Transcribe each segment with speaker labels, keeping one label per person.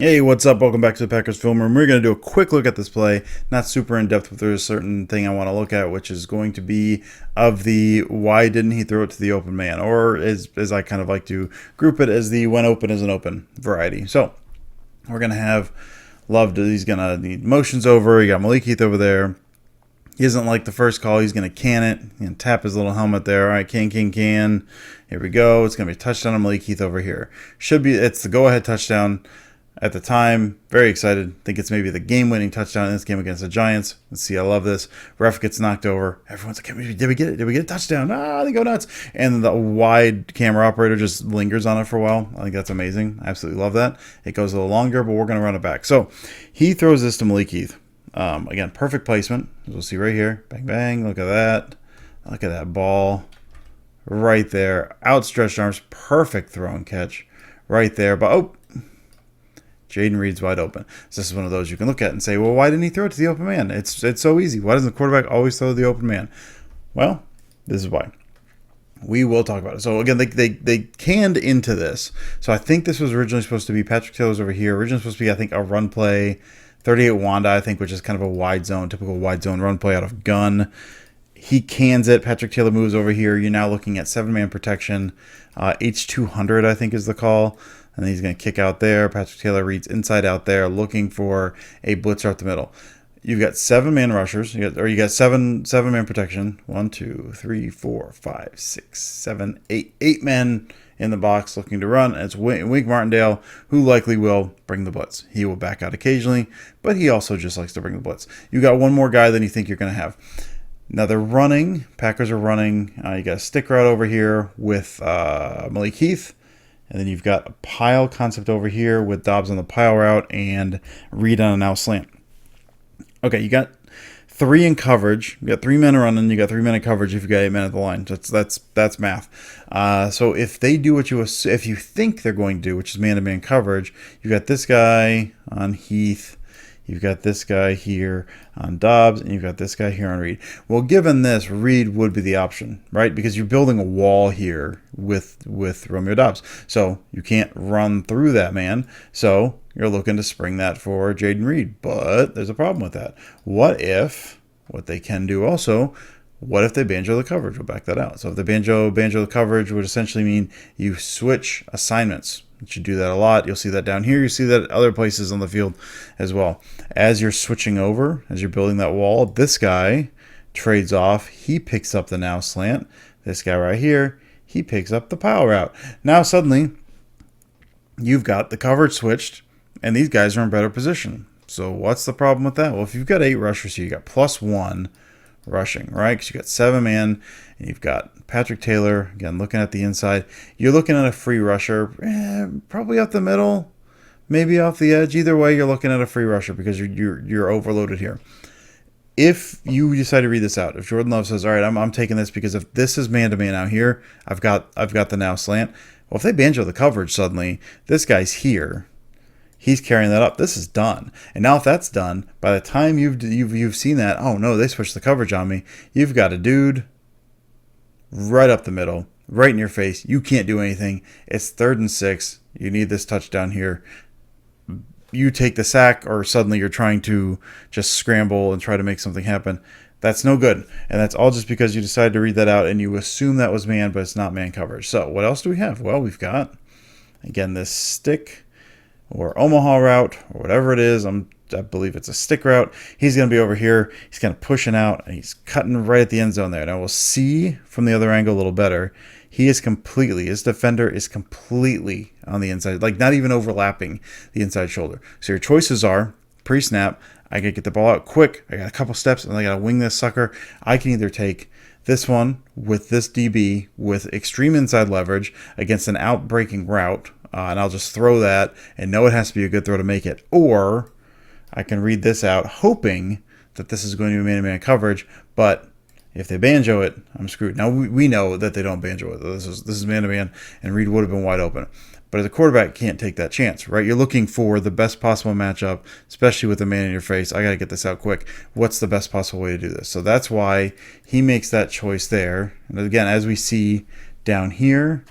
Speaker 1: Hey, what's up? Welcome back to the Packers Film Room. We're going to do a quick look at this play, not super in depth, but there's a certain thing I want to look at, which is going to be of the why didn't he throw it to the open man, or as I kind of like to group it as the when open isn't open variety. So we're going to have Love, he's going to need motions over. You got Malik Heath over there. He doesn't like the first call. He's going to can it and tap his little helmet there. All right, can. Here we go. It's going to be a touchdown on Malik Heath over here. It's the go-ahead touchdown. At the time, very excited. Think it's maybe the game-winning touchdown in this game against the Giants. Let's see, I love this. Ref gets knocked over. Everyone's like, did we get it? Did we get a touchdown? They go nuts. And the wide camera operator just lingers on it for a while. I think that's amazing. I absolutely love that. It goes a little longer, but we're going to run it back. So he throws this to Malik Heath. Again, perfect placement. As we'll see right here. Bang, bang. Look at that. Look at that ball right there. Outstretched arms. Perfect throw and catch right there. But, Jayden Reed's wide open. So this is one of those you can look at and say, well, why didn't he throw it to the open man? It's so easy. Why doesn't the quarterback always throw to the open man? Well, this is why. We will talk about it. So again, they canned into this. So I think this was originally supposed to be Patrick Taylor's over here. Originally supposed to be, I think, a run play. 38 Wanda, I think, which is kind of a wide zone, typical wide zone run play out of gun. He cans it. Patrick Taylor moves over here. You're now looking at 7-man protection. H200, I think, is the call. And then he's going to kick out there. Patrick Taylor reads inside out there, looking for a blitzer up the middle. You've got 7-man rushers. You got seven-man protection. 1, 2, 3, 4, 5, 6, 7, 8. 8 men in the box looking to run. And it's Wink Martindale, who likely will bring the blitz. He will back out occasionally, but he also just likes to bring the blitz. You got one more guy than you think you're going to have. Now they're running. Packers are running. You got a stick route over here with Malik Heath. And then you've got a pile concept over here with Dobbs on the pile route and Reed on a now slant. Okay, you got 3 in coverage. You got 3 men running. You got 3 men in coverage if you got 8 men at the line. That's math. So if they do what if you think they're going to do, which is man-to-man coverage, you got this guy on Heath. You've got this guy here on Dobbs, and you've got this guy here on Reed. Well, given this, Reed would be the option, right? Because you're building a wall here with Romeo Dobbs. So you can't run through that man. So you're looking to spring that for Jayden Reed. But there's a problem with that. What they can do also, what if they banjo the coverage? We'll back that out. So if they banjo the coverage would essentially mean you switch assignments. You should do that a lot. You'll see that down here. You see that other places on the field as well. As you're switching over, as you're building that wall, this guy trades off. He picks up the now slant. This guy right here, he picks up the power route. Now suddenly, you've got the coverage switched, and these guys are in better position. So what's the problem with that? Well, if you've got 8 rushers here, you got +1 rushing, right? Because you got 7-man, and you've got Patrick Taylor, again, looking at the inside. You're looking at a free rusher, probably up the middle, maybe off the edge. Either way, you're looking at a free rusher because you're overloaded here. If you decide to read this out, if Jordan Love says, all right, I'm taking this because if this is man-to-man out here, I've got the now slant. Well, if they banjo the coverage suddenly, this guy's here. He's carrying that up. This is done. And now if that's done, by the time you've seen that, oh no, they switched the coverage on me. You've got a dude right up the middle, right in your face. You can't do anything. It's 3rd and 6. You need this touchdown here. You take the sack, or suddenly you're trying to just scramble and try to make something happen. That's no good. And that's all just because you decided to read that out and you assume that was man, but it's not man coverage. So what else do we have? Well, we've got, again, this stick or Omaha route, or whatever it is. I believe it's a stick route. He's going to be over here. He's kind of pushing out, and he's cutting right at the end zone there. Now we'll see from the other angle a little better. His defender is completely on the inside, like not even overlapping the inside shoulder. So your choices are, pre-snap, I got to get the ball out quick. I got a couple steps, and I got to wing this sucker. I can either take this one with this DB with extreme inside leverage against an out-breaking route, and I'll just throw that and know it has to be a good throw to make it. Or I can read this out hoping that this is going to be man-to-man coverage, but if they banjo it, I'm screwed. Now, we know that they don't banjo it. This is man-to-man, and Reed would have been wide open. But as a quarterback, can't take that chance, right? You're looking for the best possible matchup, especially with a man in your face. I got to get this out quick. What's the best possible way to do this? So that's why he makes that choice there. And again, as we see down here,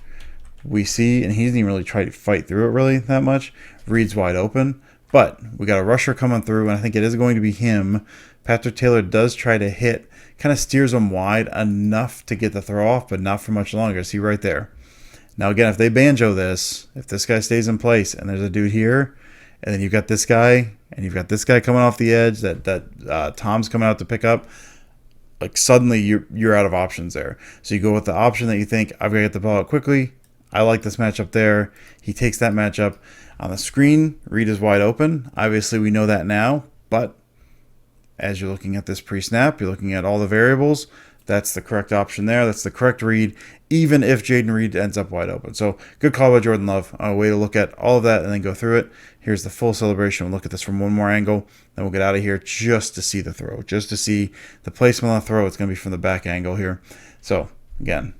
Speaker 1: we see, and he didn't even really try to fight through it really that much. Reed's wide open, but we got a rusher coming through, and I think it is going to be him. Patrick Taylor does try to hit, kind of steers him wide enough to get the throw off, but not for much longer. See right there. Now again, if they banjo this, if this guy stays in place and there's a dude here, and then you've got this guy, and you've got this guy coming off the edge that Tom's coming out to pick up, like suddenly you're out of options there. So you go with the option that you think, I've got to get the ball out quickly. I like this matchup there. He takes that matchup. On the screen, Reed is wide open. Obviously, we know that now, but as you're looking at this pre-snap, you're looking at all the variables. That's the correct option there. That's the correct read, even if Jayden Reed ends up wide open. So good call by Jordan Love. A way to look at all of that and then go through it. Here's the full celebration. We'll look at this from one more angle. Then we'll get out of here just to see the throw, just to see the placement on the throw. It's going to be from the back angle here. So again,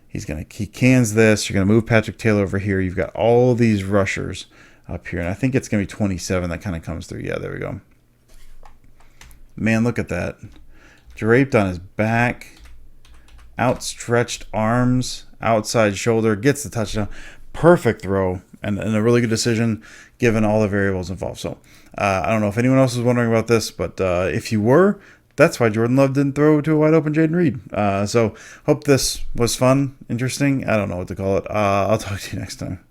Speaker 1: he cans this. You're going to move Patrick Taylor over here. You've got all these rushers up here. And I think it's going to be 27 that kind of comes through. Yeah, there we go. Man, look at that. Draped on his back, outstretched arms, outside shoulder, gets the touchdown. Perfect throw and a really good decision given all the variables involved. So I don't know if anyone else was wondering about this, but if you were, that's why Jordan Love didn't throw to a wide open Jayden Reed. So hope this was fun, interesting. I don't know what to call it. I'll talk to you next time.